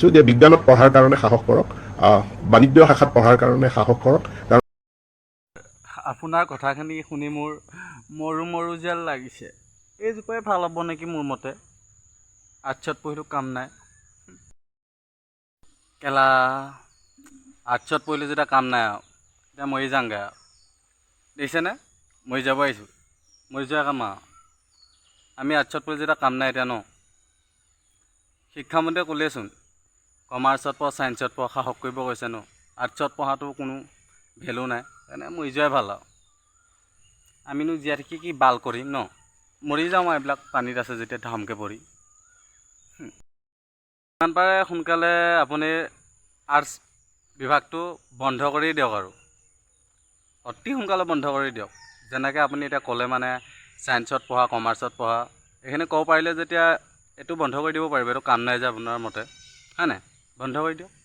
যে বিজ্ঞানত পঢ়াৰ কাৰণে সাহস কৰক, বাণিজ্য শাখাত পঢ়াৰ কাৰণে সাহস কৰক। আপোনাৰ কথাখিনি শুনি মোৰ মৰো মৰো যেন লাগিছে। এইজোপাই ভাল হ'ব নেকি মোৰ মতে। আৰ্টছত পঢ়িলেও কাম নাই। কেলা আৰ্টছত পঢ়িলে যেতিয়া কাম নাই আৰু এতিয়া মৰি যাওঁগৈ আৰু দেখিছেনে, মৰি যাব আহিছোঁ, মৰি যোৱা কাম আৰু আমি আৰ্টছত পঢ়ি যেতিয়া কাম নাই এতিয়া ন। শিক্ষামন্ত্ৰীয়ে ক'লেচোন কমাৰ্চত পঢ়, ছায়েন্সত পঢ়, সাহস কৰিব কৈছে ন। আৰ্টছত পঢ়াটো কোনো ভেলু নাই, সেইকাৰণে মৰি যোৱাই ভাল আৰু আমিনো জীয়াই থাকি কি বাল কৰিম ন, মৰি যাওঁ আৰু এইবিলাক পানীত আছে যেতিয়া ধামকৈ পৰি। যিমান পাৰে সোনকালে আপুনি আৰ্টছ বিভাগটো বন্ধ কৰি দিয়ক আৰু অতি সোনকালে বন্ধ কৰি দিয়ক। যেনেকৈ আপুনি এতিয়া ক'লে মানে ছায়েন্সত পঢ়া, কমাৰ্চত পঢ়া এইখিনি ক'ব পাৰিলে যেতিয়া এইটো বন্ধ কৰি দিব পাৰিব। এইটো কাম নাই যে আপোনাৰ মতে, হয় নাই? বন্ধ কৰি দিয়ক।